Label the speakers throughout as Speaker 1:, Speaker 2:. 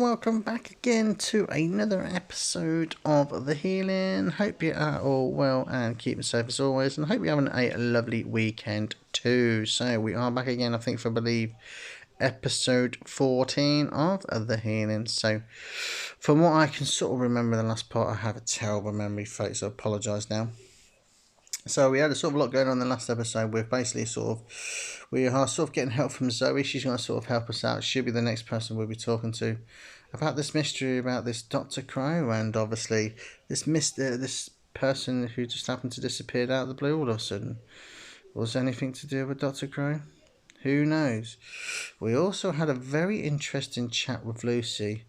Speaker 1: welcome back again to another episode of The Healing. Hope you are all well and keeping safe as always, and hope you're having a lovely weekend too. So we are back again, I think, for episode 14 of The Healing. So from what I can sort of remember the last part, I have a terrible memory, folks, so I apologise now. So we had a sort of lot going on in the last episode. We are sort of getting help from Zoe. She's going to sort of help us out. She'll be the next person we'll be talking to about this mystery about this Dr. Crow, and obviously this person who just happened to disappear out of the blue all of a sudden. Was anything to do with Dr. Crow? Who knows? We also had a very interesting chat with Lucy.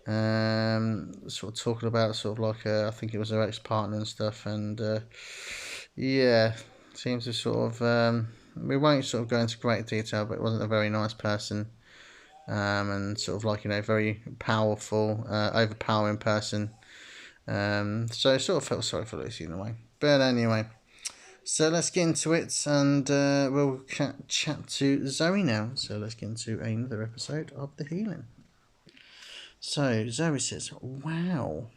Speaker 1: Sort of talking about sort of like I think it was her ex-partner and stuff, and yeah, seems to sort of we won't sort of go into great detail, but it wasn't a very nice person, and sort of like, very powerful, overpowering person. So I sort of felt sorry for Lucy in a way. But anyway, so let's get into it, and we'll chat to Zoe now. So let's get into another episode of The Healing. So Zoe says, "Wow,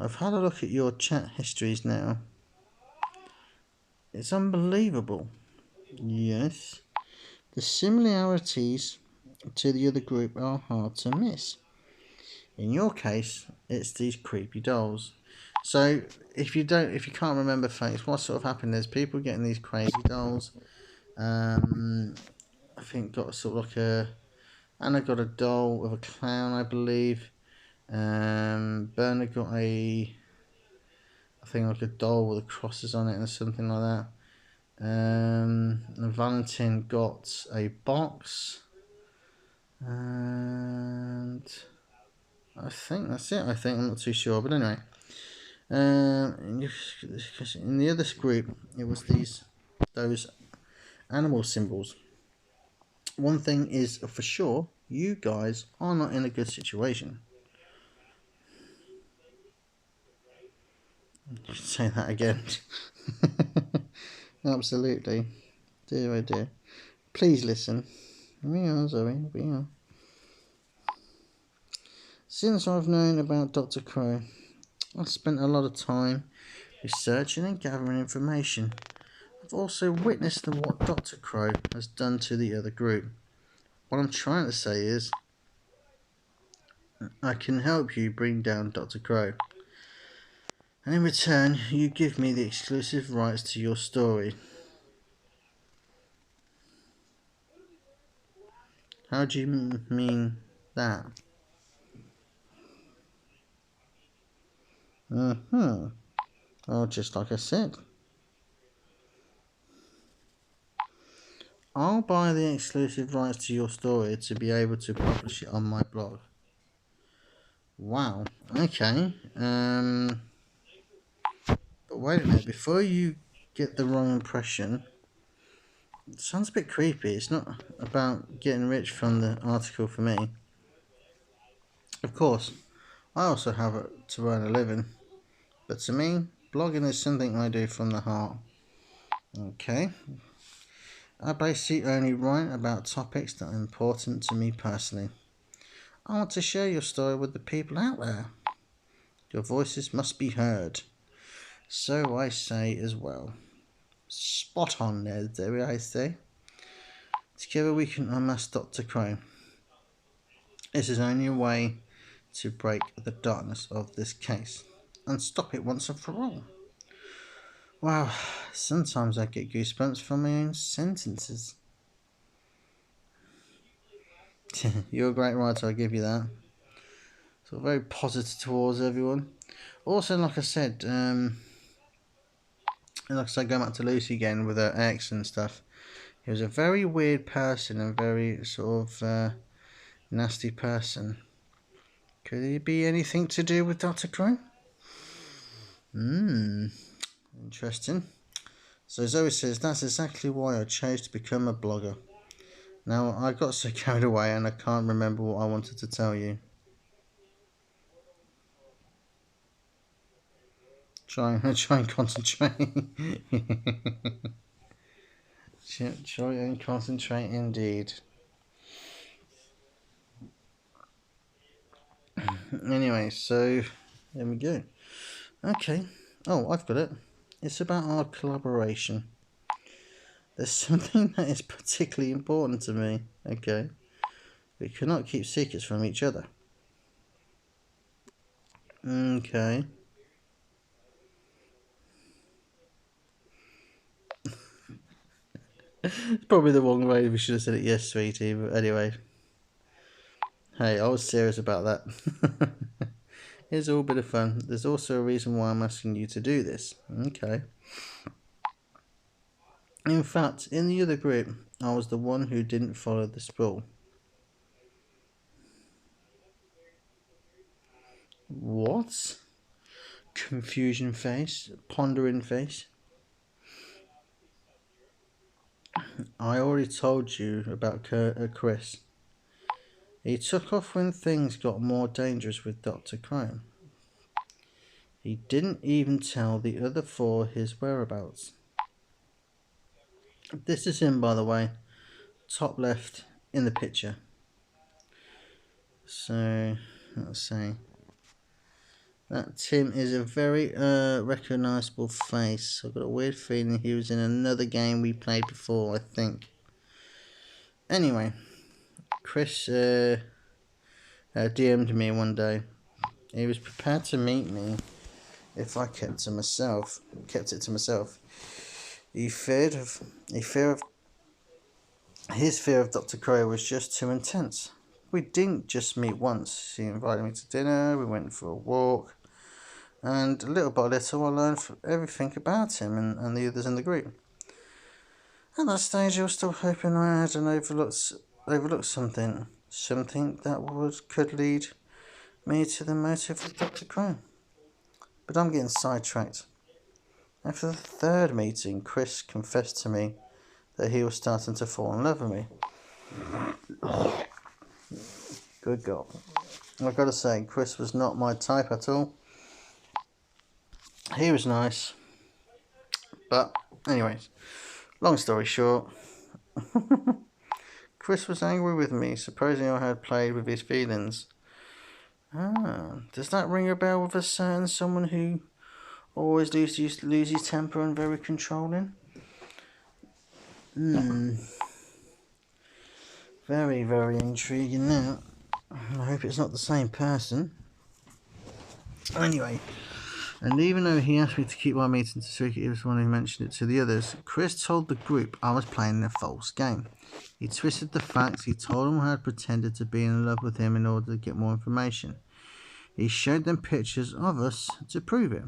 Speaker 1: I've had a look at your chat histories now. It's unbelievable. Yes, the similarities to the other group are hard to miss. In your case, it's these creepy dolls. So if you can't remember, folks, what sort of happened is people getting these crazy dolls. I think got sort of like Anna got a doll with a clown, I believe. Bernard got I think like a doll with crosses on it or something like that. And Valentin got a box, and I think that's it. I'm not too sure, but anyway, in the other group, it was those animal symbols. One thing is for sure, you guys are not in a good situation. Say that again. Absolutely, dear oh dear. Please listen. We are, Zoe. We are. Since I've known about Dr. Crow, I've spent a lot of time researching and gathering information. I've also witnessed what Dr. Crow has done to the other group. What I'm trying to say is, I can help you bring down Dr. Crow. And in return, you give me the exclusive rights to your story. How do you mean that? Well, just like I said. I'll buy the exclusive rights to your story to be able to publish it on my blog. Wow, okay. But wait a minute, before you get the wrong impression, it sounds a bit creepy. It's not about getting rich from the article for me. Of course, I also have it to earn a living. But to me, blogging is something I do from the heart. Okay. I basically only write about topics that are important to me personally. I want to share your story with the people out there. Your voices must be heard. So I say as well. Spot on there, I say. Together we can unmask Dr. Crow. This is only a way to break the darkness of this case and stop it once and for all. Wow, sometimes I get goosebumps from my own sentences. You're a great writer, I'll give you that. So very positive towards everyone. Also, like I said, going back to Lucy again with her ex and stuff. He was a very weird person and very sort of nasty person. Could it be anything to do with Dr. Crow? Interesting. So Zoe says, that's exactly why I chose to become a blogger. Now, I got so carried away and I can't remember what I wanted to tell you. Try and concentrate. Try and concentrate indeed. Anyway, so there we go. Okay. Oh, I've got it. It's about our collaboration. There's something that is particularly important to me. Okay. We cannot keep secrets from each other. Okay. It's probably the wrong way. We should have said it yes, sweetie. But anyway. Hey, I was serious about that. It's all a bit of fun. There's also a reason why I'm asking you to do this. Okay. In fact, in the other group, I was the one who didn't follow the spool. What? Confusion face, pondering face. I already told you about Chris. He took off when things got more dangerous with Dr. Crone. He didn't even tell the other four his whereabouts. This is him, by the way, top left in the picture. So, let's see. That Tim is a very recognisable face. I've got a weird feeling he was in another game we played before, I think. Anyway, Chris DM'd me one day. He was prepared to meet me if I kept it to myself. His fear of Dr. Crow was just too intense. We didn't just meet once. He invited me to dinner, we went for a walk, and little by little I learned everything about him and the others in the group. At that stage I was still hoping I hadn't overlooked something that could lead me to the motive of Dr. Crow. But I'm getting sidetracked. After the third meeting, Chris confessed to me that he was starting to fall in love with me. Good God. I've got to say, Chris was not my type at all. He was nice. But, anyways, long story short, Chris was angry with me, supposing I had played with his feelings. Does that ring a bell with a certain someone who always loses his temper and very controlling? Very, very intriguing now. I hope it's not the same person. Anyway, and even though he asked me to keep my meeting secret, he was the one who mentioned it to the others. Chris told the group I was playing a false game. He twisted the facts. He told them I had pretended to be in love with him in order to get more information. He showed them pictures of us to prove it.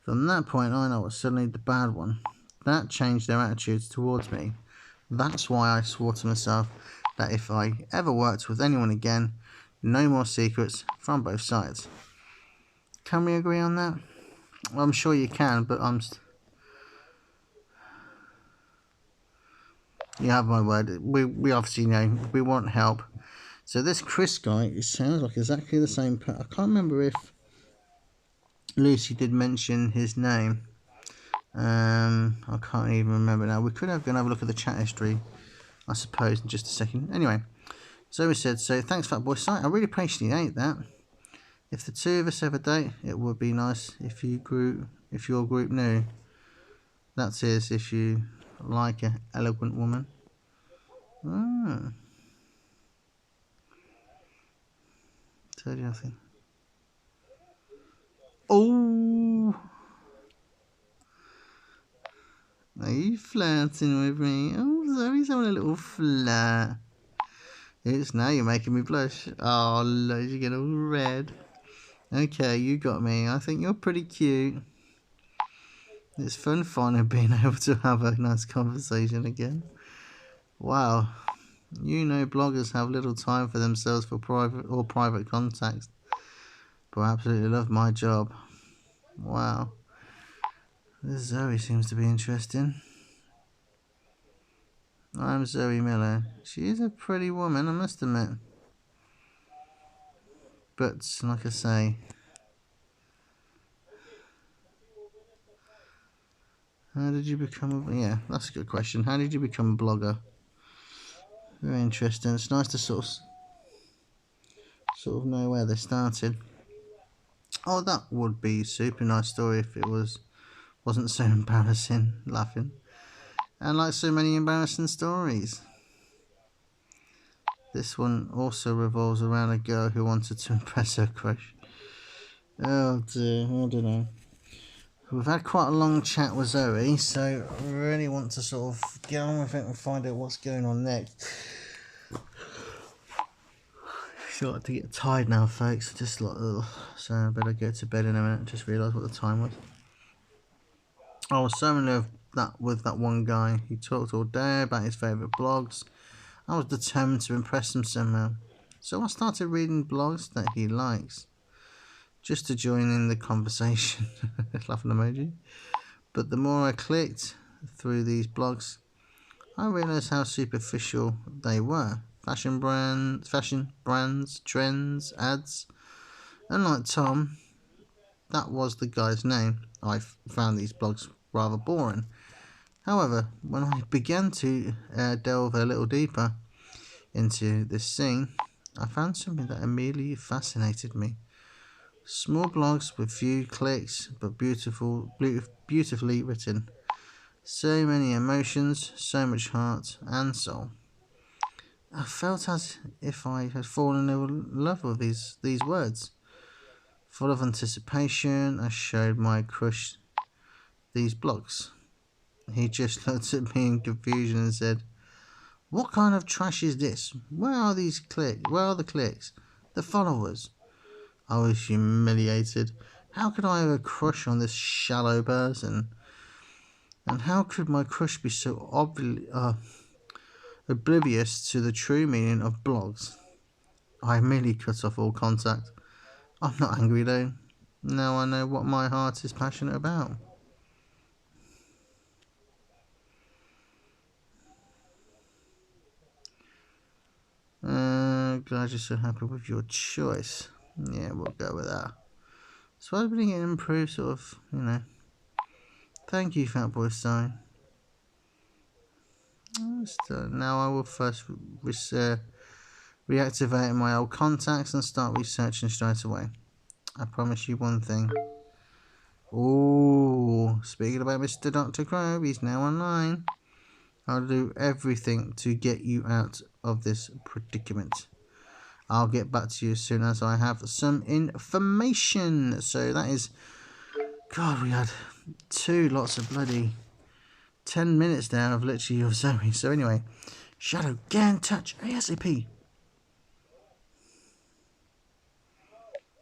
Speaker 1: From that point on, I was suddenly the bad one. That changed their attitudes towards me. That's why I swore to myself that if I ever worked with anyone again, no more secrets from both sides. Can we agree on that? Well, I'm sure you can, but you have my word. We obviously know we want help. So this Chris guy, it sounds like exactly the same. I can't remember if Lucy did mention his name. I can't even remember now. We could have gone have a look at the chat history, I suppose, in just a second. Anyway, Zoe said, so thanks for that boy site. I really appreciate that. If the two of us ever date, it would be nice if your group knew. That is, if you like an eloquent woman. Told you nothing. Oh, are you flirting with me? Oh, Zoe's having a little flirt. It's now you're making me blush. Oh, look, you get all red. Okay, you got me. I think you're pretty cute. It's fun finally being able to have a nice conversation again. Wow. You know bloggers have little time for themselves for private contacts. But I absolutely love my job. Wow. This Zoe seems to be interesting. I'm Zoe Miller. She is a pretty woman, I must admit. But, like I say, how did you become a... Yeah, that's a good question. How did you become a blogger? Very interesting. It's nice to sort of sort of know where they started. Oh, that would be a super nice story if it wasn't so embarrassing, laughing. And like so many embarrassing stories. This one also revolves around a girl who wanted to impress her crush. Oh dear, I don't know. We've had quite a long chat with Zoe, so I really want to sort of get on with it and find out what's going on next. Starting to get tired now, folks. Just like, ugh. So I better go to bed in a minute. Just realised what the time was. I was so in love with that one guy. He talked all day about his favourite blogs. I was determined to impress him somehow. So I started reading blogs that he likes, just to join in the conversation. Laughing emoji. But the more I clicked through these blogs, I realised how superficial they were. Fashion brands, trends, ads. Unlike Tom, that was the guy's name, I found these blogs rather boring. However, when I began to delve a little deeper into this scene, I found something that immediately fascinated me. Small blogs with few clicks, but beautifully written. So many emotions, so much heart and soul. I felt as if I had fallen in love with these words. Full of anticipation, I showed my crush these blogs. He just looked at me in confusion and said, "What kind of trash is this? Where are these clicks? Where are the clicks? The followers?" I was humiliated. How could I have a crush on this shallow person? And how could my crush be so oblivious to the true meaning of blogs? I immediately cut off all contact. I'm not angry though. Now I know what my heart is passionate about. Glad you're so happy with your choice. Yeah, we'll go with that. So I've been getting improved, sort of, Thank you, Fatboy Sign. Now I will first reactivate my old contacts and start researching straight away. I promise you one thing. Oh, speaking about Mr. Dr. Crow, he's now online. I'll do everything to get you out of this predicament. I'll get back to you as soon as I have some information. So that is... God, we had lots of bloody 10 minutes there of literally of Zoe. So anyway, Shadow, get in touch ASAP.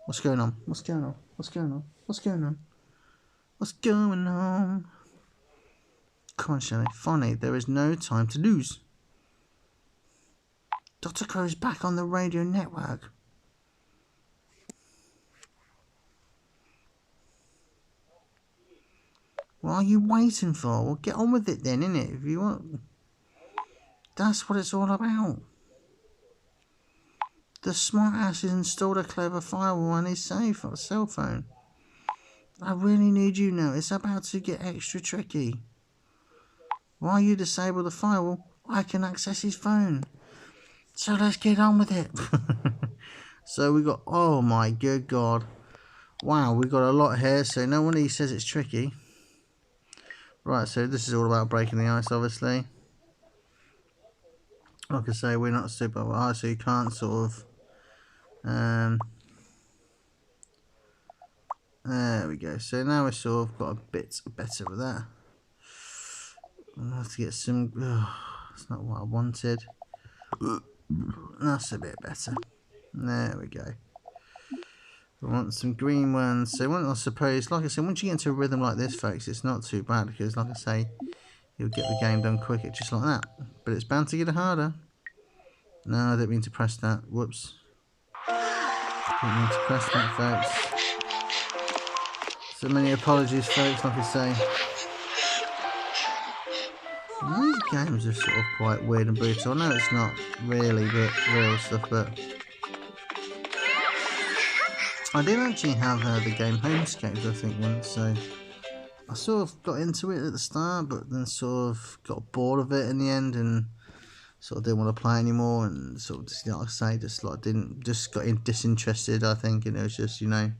Speaker 1: What's going on? What's going on? What's going on? What's going on? What's going on? Come on, Shadow. Finally, there is no time to lose. Dr. Crow is back on the radio network. What are you waiting for? Well, get on with it then, innit? If you want. That's what it's all about. The smartass has installed a clever firewall on his cell phone. I really need you now. It's about to get extra tricky. While you disable the firewall, I can access his phone. So let's get on with it. So we got, oh my good God. Wow, we got a lot here, so no wonder he says it's tricky. Right, so this is all about breaking the ice, obviously. Like I say, we're not super high, so you can't sort of... there we go. So now we've sort of got a bit better with that. I'll have to get some... that's not what I wanted. That's a bit better. There we go. I want some green ones. So I suppose, like I said, once you get into a rhythm like this, folks, it's not too bad because, like I say, you'll get the game done quicker, just like that. But it's bound to get harder. No, I didn't mean to press that. Whoops. Didn't mean to press that, folks. So many apologies, folks, like I say. These games are sort of quite weird and brutal. I know it's not really real stuff, but... I did actually have the game Homescapes, I think, once, so... I sort of got into it at the start, but then sort of got bored of it in the end, and sort of didn't want to play anymore, and sort of just, like I say, just like just got disinterested, I think, and it was just, you know,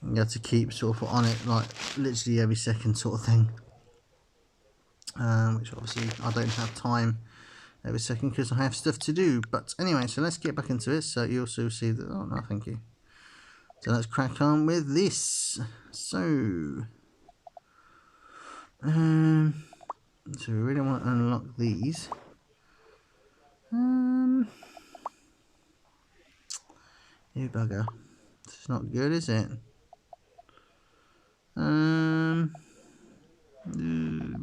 Speaker 1: you have to keep sort of on it like literally every second sort of thing, which obviously I don't have time every second because I have stuff to do. But anyway, so let's get back into it. So you also see that, oh no, thank you. So let's crack on with this. So we really want to unlock these. You bugger. It's not good, is it?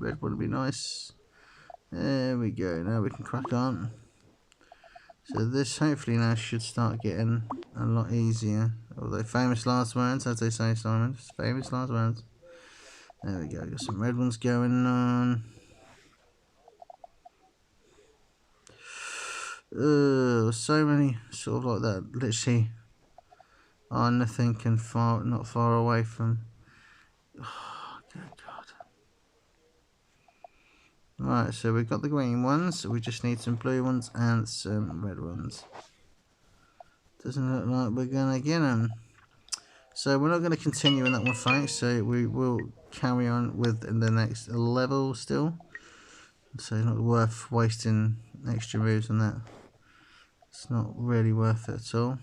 Speaker 1: Red would be nice. There we go. Now we can crack on. So this hopefully now should start getting a lot easier. Although famous last words, as they say, Simon. Famous last words. There we go. Got some red ones going on. So many sort of like that. Literally, nothing can not far away from. Oh, good God. Right, so we've got the green ones. So we just need some blue ones and some red ones. Doesn't look like we're gonna get them. So we're not going to continue in that one, folks. So we will carry on with the next level still. So not worth wasting extra moves on that. It's not really worth it at all.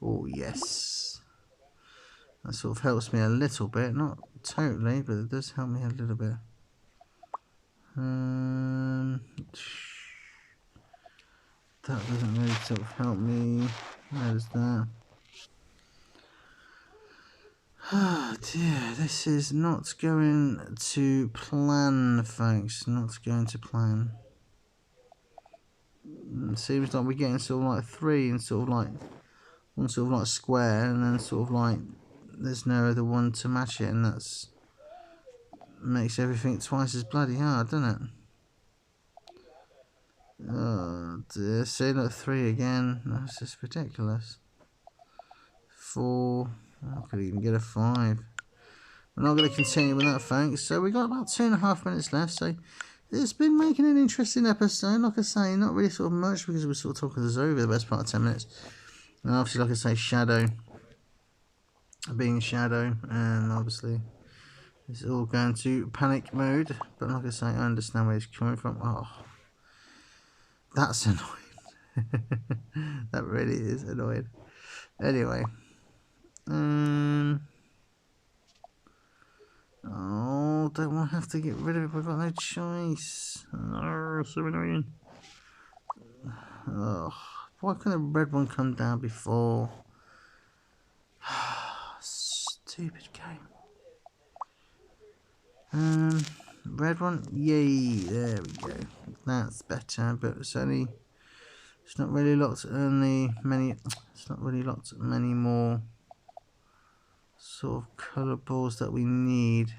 Speaker 1: Oh yes, that sort of helps me a little bit, not totally, but it does help me a little bit. That doesn't really sort of help me. There's that. Oh dear, this is not going to plan, folks. Not going to plan. It seems like we're getting sort of like 3 and sort of like one sort of like square, and then sort of like there's no other one to match it, and that's makes everything twice as bloody hard, doesn't it? Oh dear, see, look, 3 again. That's just ridiculous. 4. I could even get a 5. We're not going to continue with that, thanks. So we got about 2.5 minutes left. So it's been making an interesting episode. Like I say, not really sort of much because we're sort of talking this over the best part of 10 minutes. And obviously, like I say, Shadow being Shadow, and obviously it's all going to panic mode. But like I say, I understand where he's coming from. Oh, that's annoying. That really is annoying. Anyway, oh, don't want to have to get rid of it. We've got no choice. Oh, so annoying. Oh, why couldn't the red one come down before? Stupid game. Red one, yay! There we go. That's better, but it's only. It's not really lots only many. It's not really lots many more sort of colour balls that we need.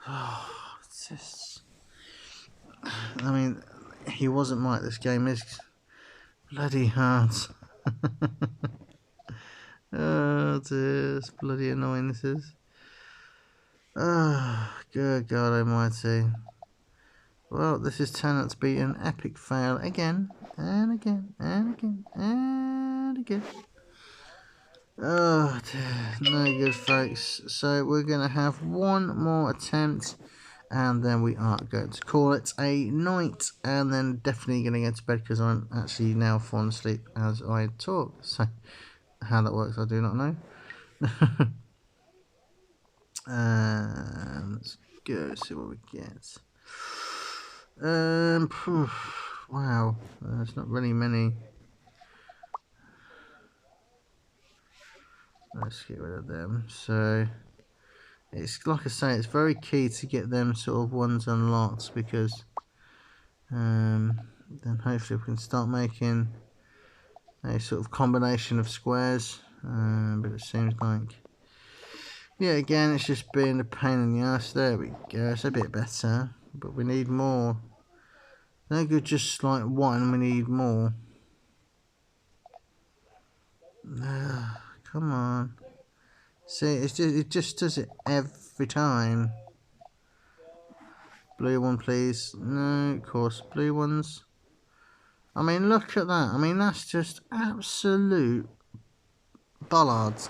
Speaker 1: Oh, it's just. I mean, he wasn't right. This game is bloody hard. Oh dear, it's bloody annoying this is. Oh, good God almighty. Well, this is turned out to be an epic fail again, and again, and again, and again. Oh dear, no good, folks. So we're going to have one more attempt, and then we are going to call it a night, and then definitely going to go to bed because I'm actually now falling asleep as I talk. So how that works, I do not know. Let's go see what we get. Wow, there's not really many. Let's get rid of them. So it's like I say, it's very key to get them sort of ones unlocked because then hopefully we can start making a sort of combination of squares. But it seems like, yeah, again, it's just being a pain in the ass. There we go. It's a bit better, but we need more. No good just like one, we need more. Come on. See, it just does it every time. Blue one, please. No, of course, blue ones. I mean, look at that. I mean, that's just absolute bollards.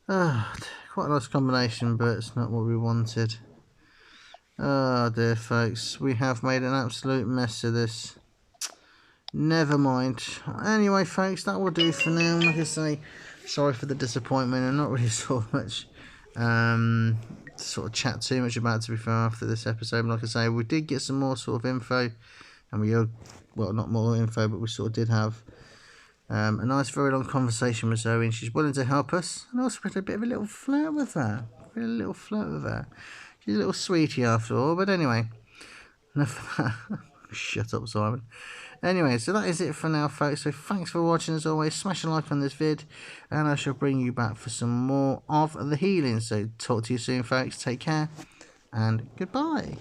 Speaker 1: Quite a nice combination, but it's not what we wanted. Oh dear, folks. We have made an absolute mess of this. Never mind. Anyway, folks, that will do for now. Like I say, sorry for the disappointment. I'm not really so much sort of chat too much about, to be fair, after this episode. But like I say, we did get some more sort of info, and well, not more info, but we sort of did have a nice, very long conversation with Zoe, and she's willing to help us. And also had a bit of a little flirt with her. She's a little sweetie after all. But anyway, enough of that. Shut up, Simon. Anyway, so that is it for now, folks. So thanks for watching as always. Smash a like on this vid, and I shall bring you back for some more of the healing. So talk to you soon, folks. Take care, and goodbye.